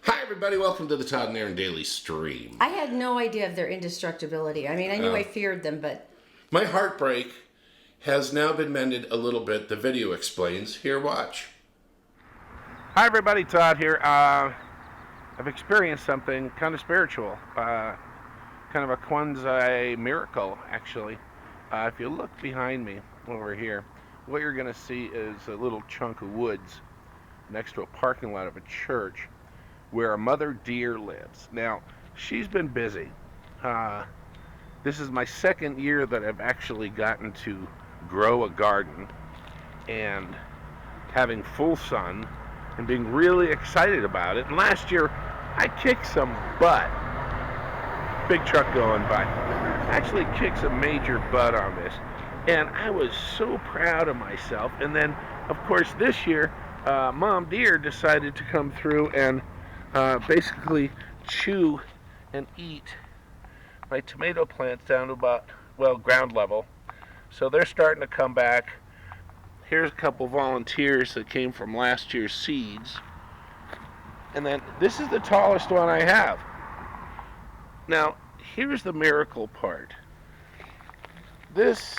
Hi, everybody. Welcome to the Todd and Erin Daily Stream. I had no idea of their indestructibility. I mean, I knew I feared them, but... My heartbreak has now been mended a little bit. The video explains. Here, watch. Hi, everybody. Todd here. I've experienced something kind of spiritual. Kind of a quasi miracle, actually. If you look behind me over here, what you're going to see is a little chunk of woods next to a parking lot of a church where a mother deer lives. Now, she's been busy. This is my second year that I've actually gotten to grow a garden and having full sun and being really excited about it. And last year, I kicked some butt. Big truck going by. Actually kicked some major butt on this. And I was so proud of myself. And then, of course, this year, Mom Deer decided to come through and basically chew and eat my tomato plants down to about, ground level. So they're starting to come back. Here's a couple volunteers that came from last year's seeds. And then this is the tallest one I have. Now, here's the miracle part. This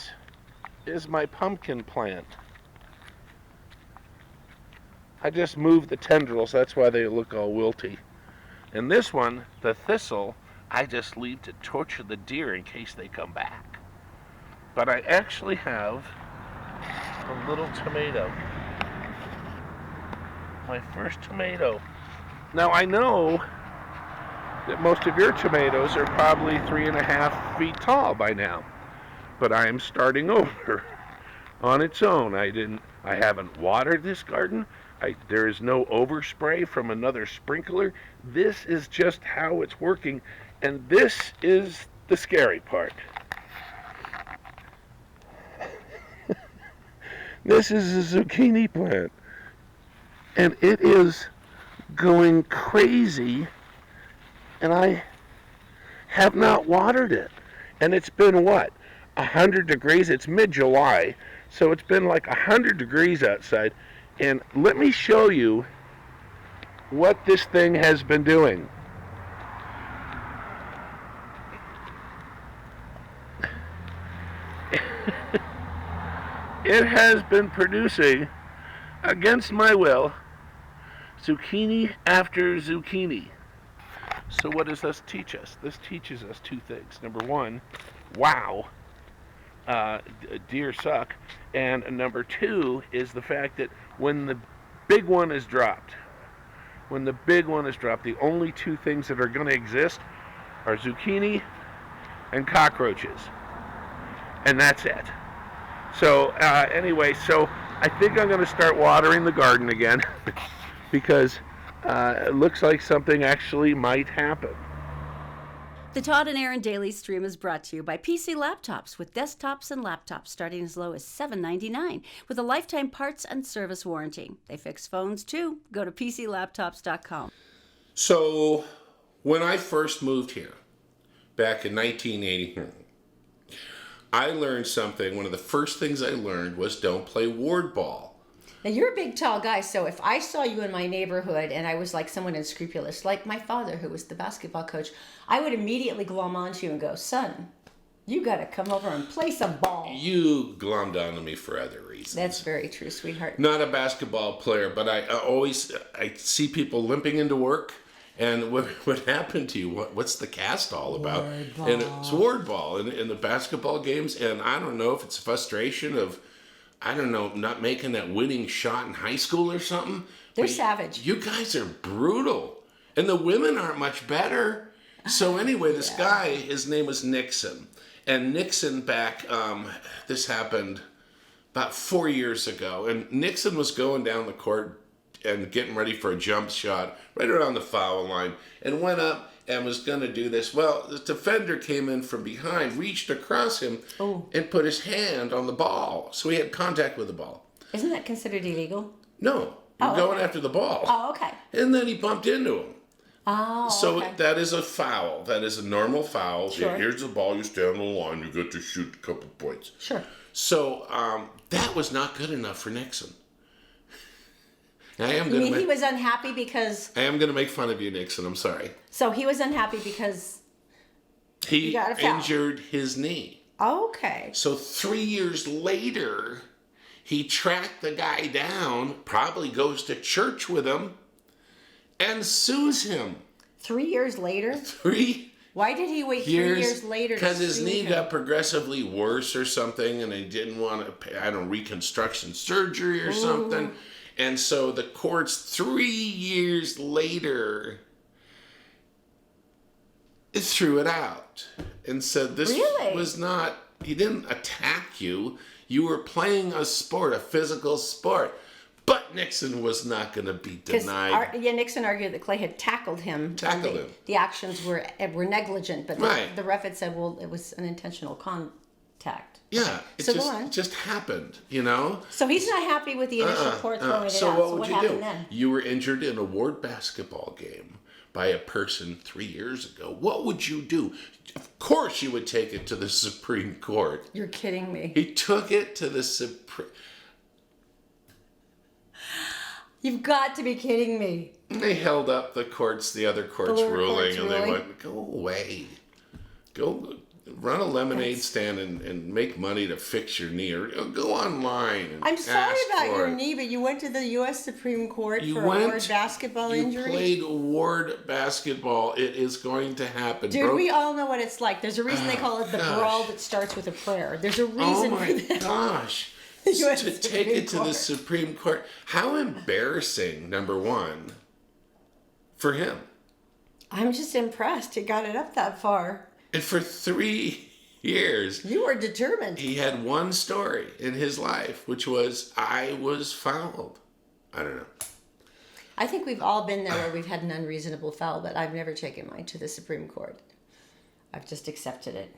is my pumpkin plant. I just moved the tendrils, that's why they look all wilty. And this one, the thistle, I just leave to torture the deer in case they come back. But I actually have a little tomato. My first tomato. Now I know that most of your tomatoes are probably 3.5 feet tall by now. But I am starting over on its own. I haven't watered this garden. There is no overspray from another sprinkler. This is just how it's working, and this is the scary part. This is a zucchini plant, and it is going crazy, and I have not watered it. And it's been, 100 degrees? It's mid-July, so it's been like 100 degrees outside. And let me show you what this thing has been doing. It has been producing, against my will, zucchini after zucchini. So what does this teach us? This teaches us two things. Number one, wow, deer suck. And number two is the fact that when the big one is dropped, the only two things that are going to exist are zucchini and cockroaches. And that's it. So anyway, I think I'm going to start watering the garden again because it looks like something actually might happen. The Todd and Erin Daily Stream is brought to you by PC Laptops, with desktops and laptops starting as low as $7.99 with a lifetime parts and service warranty. They fix phones too. Go to PCLaptops.com. So, when I first moved here, back in 1980, I learned something. One of the first things I learned was don't play ward ball. Now, you're a big, tall guy, so if I saw you in my neighborhood and I was like someone unscrupulous, like my father, who was the basketball coach, I would immediately glom onto you and go, son, you got to come over and play some ball. You glommed onto me for other reasons. That's very true, sweetheart. Not a basketball player, but I see people limping into work. And what happened to you? What's the cast all about? Ward ball. And it's ward ball in the basketball games. And I don't know if it's frustration of, not making that winning shot in high school or something. They're savage. You guys are brutal. And the women aren't much better. So anyway, this guy, his name was Nixon. And Nixon this happened about 4 years ago. And Nixon was going down the court and getting ready for a jump shot right around the foul line. And went up and was going to do this. Well, the defender came in from behind, reached across him, and put his hand on the ball. So he had contact with the ball. Isn't that considered illegal? No. You're going after the ball. Oh, okay. And then he bumped into him. Oh, so okay. That is a foul. That is a normal foul. Sure. Here's the ball. You stand on the line. You get to shoot a couple points. Sure. So that was not good enough for Nixon. I am You going mean to he was unhappy because... I am going to make fun of you, Nixon. I'm sorry. So he was unhappy because... He got a foul. injured his knee. Okay. So 3 years later, he tracked the guy down, probably goes to church with him, and sues him. 3 years later? 3 Why did he wait 3 years later to Because his sue knee him? got progressively worse or something, and he didn't want to pay, reconstruction surgery or something. And so the courts 3 years later threw it out and said this was not, he didn't attack you. You were playing a sport, a physical sport. But Nixon was not going to be denied. Nixon argued that Clay had tackled him. The actions were negligent, but the ref had said, well, it was an intentional contact. Yeah, Okay. it just happened, you know? So he's not happy with the initial court throwing it out. So what happened do? Then? You were injured in a ward basketball game by a person 3 years ago. What would you do? Of course you would take it to the Supreme Court. You're kidding me. He took it to the Supreme... You've got to be kidding me. They held up the other court's ruling, and they went, go away. Go run a lemonade stand and make money to fix your knee, or go online and I'm sorry ask about for your it. knee, but you went to the U.S. Supreme Court for a ward basketball injury? You played ward basketball. It is going to happen. Dude, we all know what it's like. There's a reason they call it the brawl that starts with a prayer. There's a reason for that. Oh my gosh. To take it to the Supreme Court. How embarrassing, number one, for him. I'm just impressed he got it up that far. And for 3 years. You were determined. He had one story in his life, which was, I was fouled. I don't know. I think we've all been there where we've had an unreasonable foul, but I've never taken mine to the Supreme Court. I've just accepted it.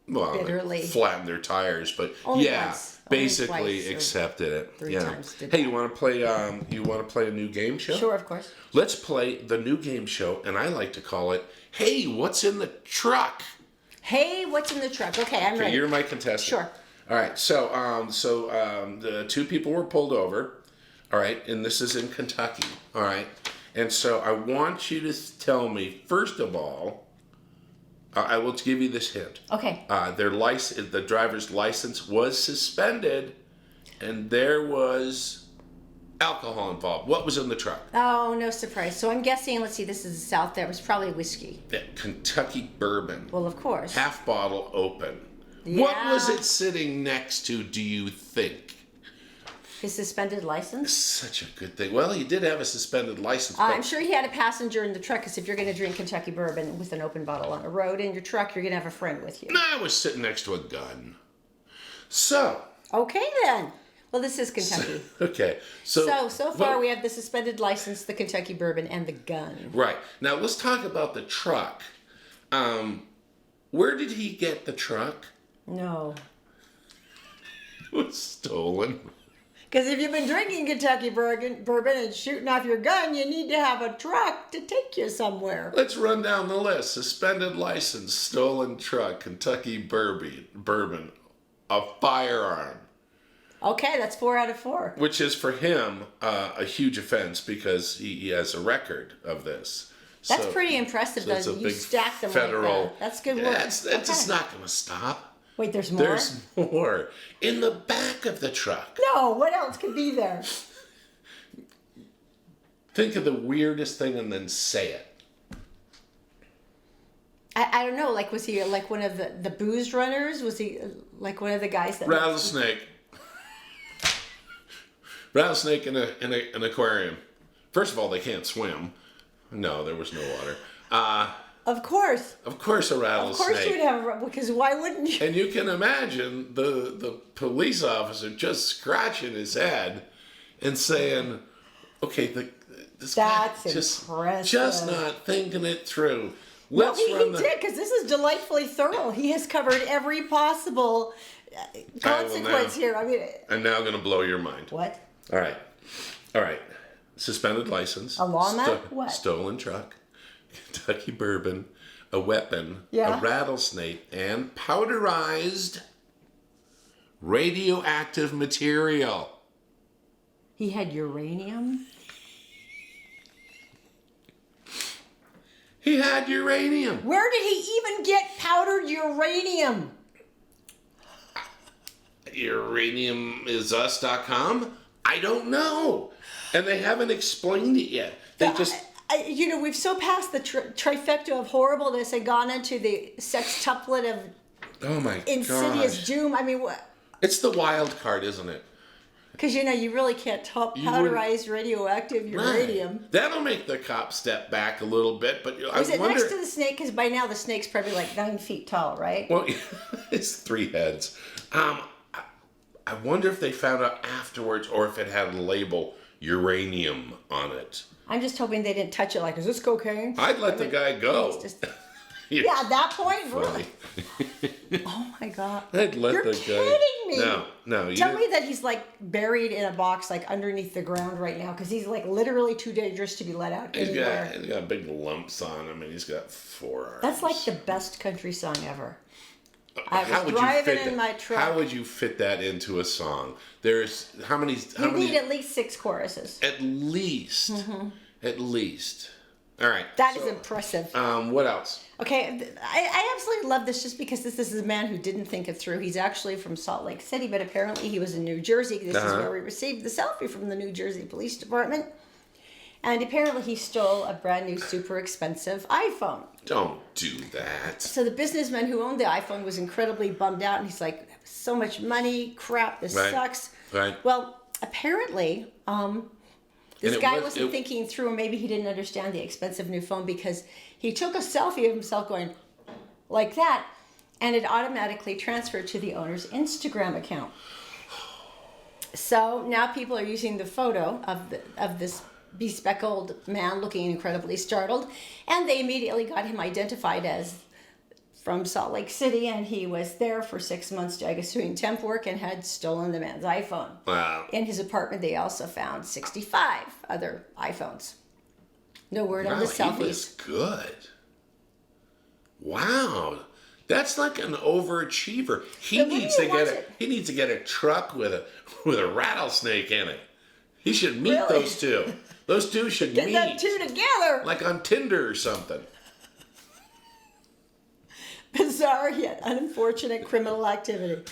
Well, bitterly. They flattened their tires, but Only yeah, once. basically Only twice, accepted it. 3 Yeah. times did Hey, that. you want to play? You want to play a new game show? Sure, of course. Let's play the new game show, and I like to call it "Hey, what's in the truck?" Hey, what's in the truck? Okay, I'm ready. You're my contestant. Sure. All right. So the 2 people were pulled over. All right, and this is in Kentucky. All right, and so I want you to tell me first of all. I will give you this hint. Okay. The driver's license was suspended, and there was alcohol involved. What was in the truck? Oh, no surprise. So I'm guessing, let's see, this is the South there. It was probably whiskey. Yeah, Kentucky bourbon. Well, of course. Half bottle open. Yeah. What was it sitting next to, do you think? His suspended license? Such a good thing. Well, he did have a suspended license. I'm sure he had a passenger in the truck, because if you're going to drink Kentucky bourbon with an open bottle on a road in your truck, you're going to have a friend with you. No, I was sitting next to a gun. So. Okay, then. Well, this is Kentucky. Okay. So far we have the suspended license, the Kentucky bourbon, and the gun. Right. Now, let's talk about the truck. Where did he get the truck? No. It was stolen. Because if you've been drinking Kentucky bourbon and shooting off your gun, you need to have a truck to take you somewhere. Let's run down the list. Suspended license, stolen truck, Kentucky bourbon, a firearm. Okay, that's 4 out of 4. Which is for him a huge offense because he has a record of this. That's pretty impressive, though. You stacked them federal, like that. That's good work. That's just not going to stop. Wait, there's more? There's more. In the back of the truck. No, what else could be there? Think of the weirdest thing and then say it. I don't know. Like, was he like one of the booze runners? Was he like one of the guys that... Rattlesnake. Rattlesnake in an aquarium. First of all, they can't swim. No, there was no water. Of course. Of course a rattlesnake. Of course you'd have, because why wouldn't you? And you can imagine the police officer just scratching his head and saying, okay, this That's guy just impressive. not thinking it through. He did, because this is delightfully thorough. He has covered every possible consequence here. I mean, I'm now going to blow your mind. What? All right. Suspended license. A lawman? What? Stolen truck. Kentucky bourbon. A weapon. Yeah. A rattlesnake. And powderized radioactive material. He had uranium. He had uranium. Where did he even get powdered uranium? Uraniumisus.com? I don't know. And they haven't explained it yet. They just... we've so passed the trifecta of horribleness and gone into the sextuplet of insidious doom. I mean, what? It's the wild card, isn't it? Because, you really can't powderize radioactive uranium. Right. That'll make the cops step back a little bit, but Was it next to the snake? Because by now the snake's probably like 9 feet tall, right? Well, it's 3 heads. I wonder if they found out afterwards or if it had a label uranium on it. I'm just hoping they didn't touch it like, is this cocaine? I'd let the guy go. Yeah, at that point, really? Oh my God. I'd let You're the guy... kidding me. No. Tell me that he's like buried in a box like underneath the ground right now because he's like literally too dangerous to be let out anywhere. He's got big lumps on him and he's got 4 arms. That's like the best country song ever. I How was would driving you fit in my truck. How would you fit that into a song? There's how many? You need at least 6 choruses. At least. Mm-hmm. At least. All right. That is impressive. What else? Okay, I absolutely love this just because this is a man who didn't think it through. He's actually from Salt Lake City, but apparently he was in New Jersey. This is where we received the selfie from the New Jersey Police Department. And apparently he stole a brand new super expensive iPhone. Don't do that. So the businessman who owned the iPhone was incredibly bummed out and he's like, so much money, crap, this sucks. Right. Well, apparently, this guy wasn't thinking through, or maybe he didn't understand the expensive new phone because he took a selfie of himself going like that and it automatically transferred to the owner's Instagram account. So now people are using the photo of this bespectacled man looking incredibly startled, and they immediately got him identified as from Salt Lake City, and he was there for 6 months, I guess, doing temp work and had stolen the man's iPhone. Wow. In his apartment, they also found 65 other iPhones. No word on the selfies. He was good. Wow. That's like an overachiever. He needs to get a truck with a rattlesnake in it. He should meet those two. Those two should meet. Get them two together. Like on Tinder or something. Bizarre yet unfortunate criminal activity.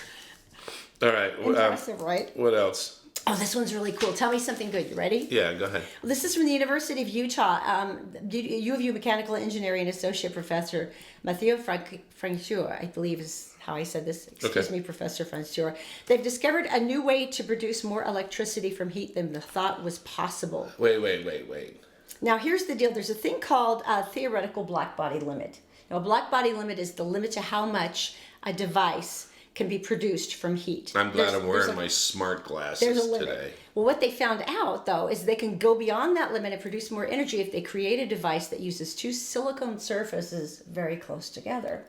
All right. Impressive, right? What else? Oh, this one's really cool. Tell me something good. You ready? Yeah, go ahead. Well, this is from the University of Utah. U of U Mechanical Engineering Associate Professor Mathieu Francoeur, I believe is how I said this. Excuse me, Professor Francoeur. They've discovered a new way to produce more electricity from heat than the thought was possible. Wait. Now, here's the deal. There's a thing called a theoretical black body limit. Now, a black body limit is the limit to how much a device can be produced from heat. I'm glad I'm wearing my smart glasses today. Well, what they found out, though, is they can go beyond that limit and produce more energy if they create a device that uses 2 silicone surfaces very close together.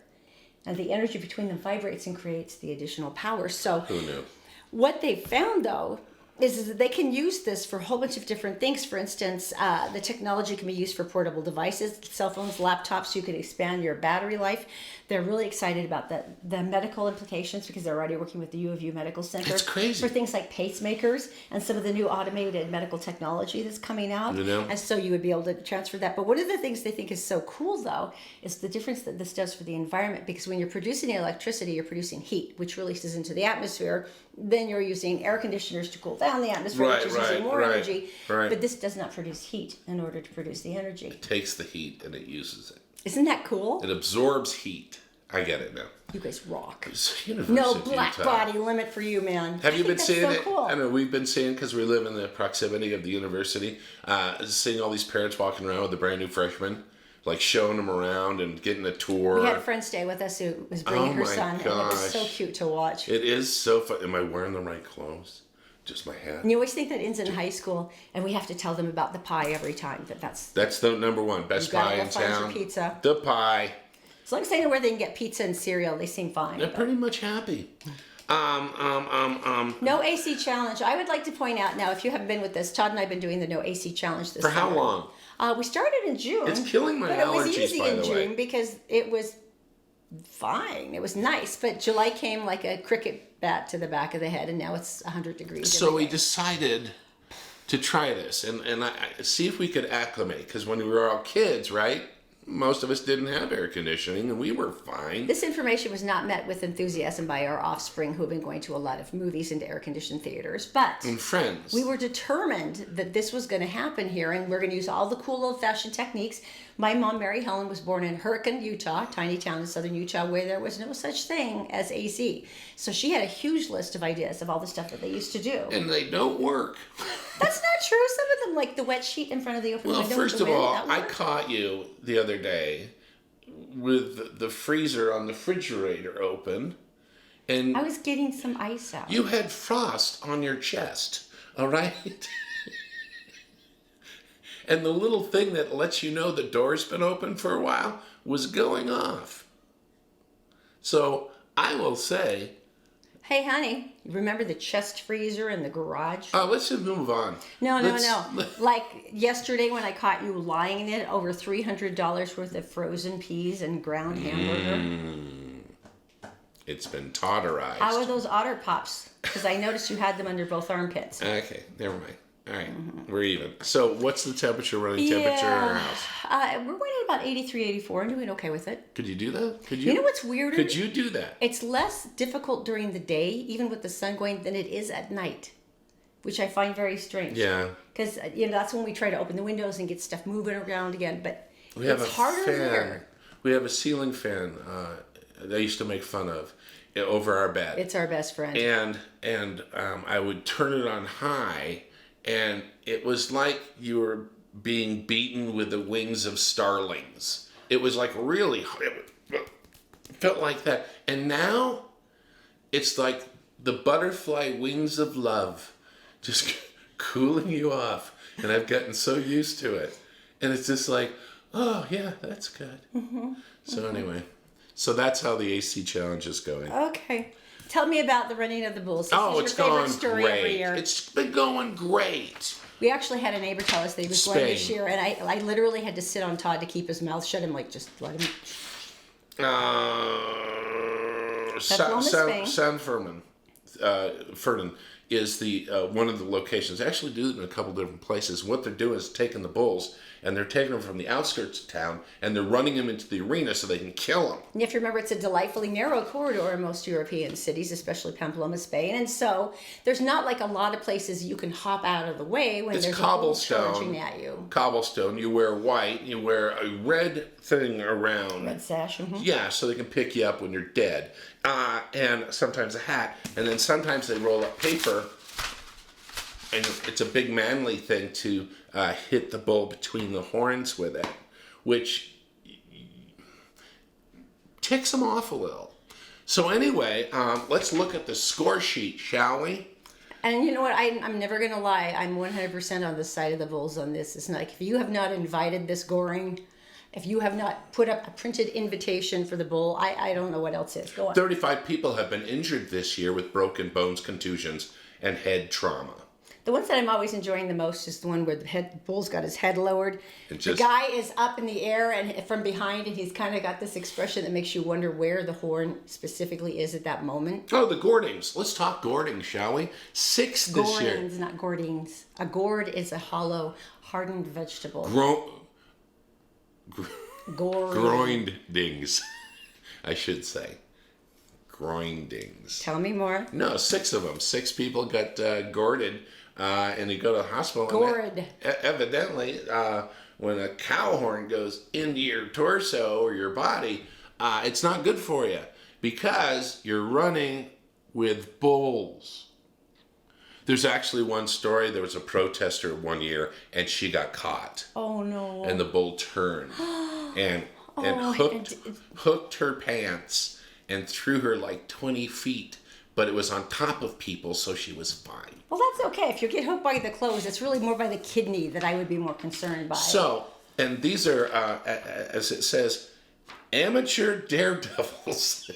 And the energy between them vibrates and creates the additional power. So who knew? What they found, though, is that they can use this for a whole bunch of different things. For instance, the technology can be used for portable devices, cell phones, laptops. You could expand your battery life. They're really excited about the medical implications because they're already working with the U of U Medical Center. That's crazy. For things like pacemakers and some of the new automated medical technology that's coming out. You know? And so you would be able to transfer that. But one of the things they think is so cool, though, is the difference that this does for the environment. Because when you're producing electricity, you're producing heat, which releases into the atmosphere. Then you're using air conditioners to cool down the atmosphere, which is using more energy. Right. But this does not produce heat in order to produce the energy. It takes the heat and it uses it. Isn't that cool? It absorbs heat. I get it now. You guys rock. No black body limit for you, man. Have you been seeing it? Cool. I know we've been seeing because we live in the proximity of the university. Seeing all these parents walking around with the brand new freshmen, like showing them around and getting a tour. We had a friend stay with us who was bringing her son, and it was so cute to watch. It is so fun. Am I wearing the right clothes? Just my hat. And you always think that ends in high school, and we have to tell them about the pie every time. That's the number one best pie in town. Your pizza. The pie. As long as they know where they can get pizza and cereal, they seem fine. They're pretty much happy. No AC challenge. I would like to point out now, if you haven't been with us, Todd and I have been doing the No AC challenge this For summer. how long? We started in June. It's killing my allergies, But it was easy by in the June way. because it was fine. It was nice. But July came like a cricket bat to the back of the head, and now it's 100 degrees. So we decided to try this and see if we could acclimate. Because when we were all kids, right, most of us didn't have air conditioning and we were fine. This information was not met with enthusiasm by our offspring who have been going to a lot of movies and air-conditioned theaters, but And friends. we were determined that this was going to happen here, and we're going to use all the cool old-fashioned techniques. My mom, Mary Helen, was born in Hurricane, Utah, tiny town in southern Utah, where there was no such thing as AC. So she had a huge list of ideas of all the stuff that they used to do. And they don't work. That's not true. Some of them, like the wet sheet in front of the open Well, window. first with the of wind, all, that I worked. caught you the other day with the freezer on the refrigerator open, and I was getting some ice out. you had frost on your chest, all right? And the little thing that lets you know the door's been open for a while was going off. So I will say, Hey, honey, you remember the chest freezer in the garage? let's just move on. No. Let's- Like yesterday when I caught you lying in it, over $300 worth of frozen peas and ground hamburger. It's been totterized. How are those Otter Pops? Because I noticed you had them under both armpits. Okay, never mind. All right, we're even. So what's the running temperature in our house? We're running about 83, 84 and doing okay with it. Could you do that? Could You know what's weirder? Could you do that? It's less difficult during the day, even with the sun going, than it is at night, which I find very strange. Yeah. Because, that's when we try to open the windows and get stuff moving around again. But We have it's a harder fan. there. We have a ceiling fan that I used to make fun of over our bed. It's our best friend. And I would turn it on high, and it was like you were being beaten with the wings of starlings. It was like really, it felt like that. And now it's like the butterfly wings of love, just cooling you off. And I've gotten so used to it. And it's just like, oh yeah, that's good. So anyway, so that's how the AC challenge is going. Okay. Tell me about the running of the bulls. This is It's your favorite going story every great. year. It's been going great. We actually had a neighbor tell us that he was going this Spain. year, and I literally had to sit on Todd to keep his mouth shut. I'm like, just let him. San Ferdinand is the one of the locations. They actually do it in a couple different places. What they're doing is taking the bulls and they're taking them from the outskirts of town and they're running them into the arena so they can kill them. You have to remember it's a delightfully narrow corridor in most European cities, especially Pamplona, Spain, and so there's not like a lot of places you can hop out of the way when It's there's a bull cobblestone. charging at you. Cobblestone. You wear white. You wear a red thing around. Red sash. Yeah, so they can pick you up when you're dead. And sometimes a hat. And then sometimes they roll up paper. And it's a big manly thing to hit the bull between the horns with it, which ticks them off a little. So anyway, let's look at the score sheet, shall we? And you know what? I'm never going to lie. I'm 100% on the side of the bulls on this. It's like if you have not invited this goring, if you have not put up a printed invitation for the bull, I don't know what else is. Go on. 35 people have been injured this year with broken bones, contusions, and head trauma. The ones that I'm always enjoying the most is the one where the bull's got his head lowered. The guy is up in the air and from behind, and he's kind of got this expression that makes you wonder where the horn specifically is at that moment. Oh, the gourdings. Let's talk gourdings, shall we? 6 this year. Gourdings, not gourdings. A gourd is a hollow, hardened vegetable. Groindings, I should say. Groindings. Tell me more. No, 6 of them. 6 people got gourded, and they go to the hospital. Gourd. Evidently, when a cow horn goes into your torso or your body, it's not good for you because you're running with bulls. There's actually one story. There was a protester one year, and she got caught. Oh no. And the bull turned and hooked her pants and threw her like 20 feet, but it was on top of people, so she was fine. Well, that's okay. If you get hooked by the clothes, it's really more by the kidney that I would be more concerned by. So, and these are, as it says, amateur daredevils.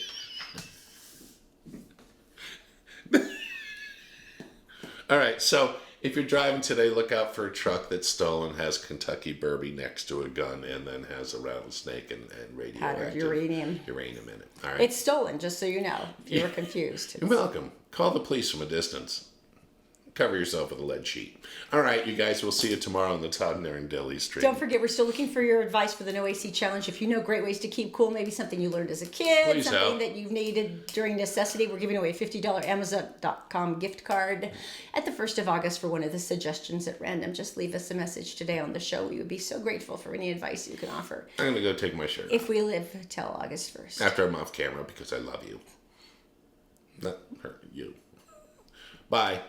All right, so if you're driving today, look out for a truck that's stolen, has Kentucky Bourbon next to a gun, and then has a rattlesnake and radioactive uranium in it. All right. It's stolen, just so you know, if you were confused. You're welcome. Call the police from a distance. cover yourself with a lead sheet. All right, you guys, we'll see you tomorrow on the Todd and Erin Daily Stream. Don't forget, we're still looking for your advice for the No AC Challenge. If you know great ways to keep cool, maybe something you learned as a kid, Please something help. that you've needed during necessity, we're giving away a $50 Amazon.com gift card at the 1st of August for one of the suggestions at random. Just leave us a message today on the show. We would be so grateful for any advice you can offer. I'm going to go take my shirt off If we live till August 1st. after I'm off camera because I love you. Not her, you. Bye.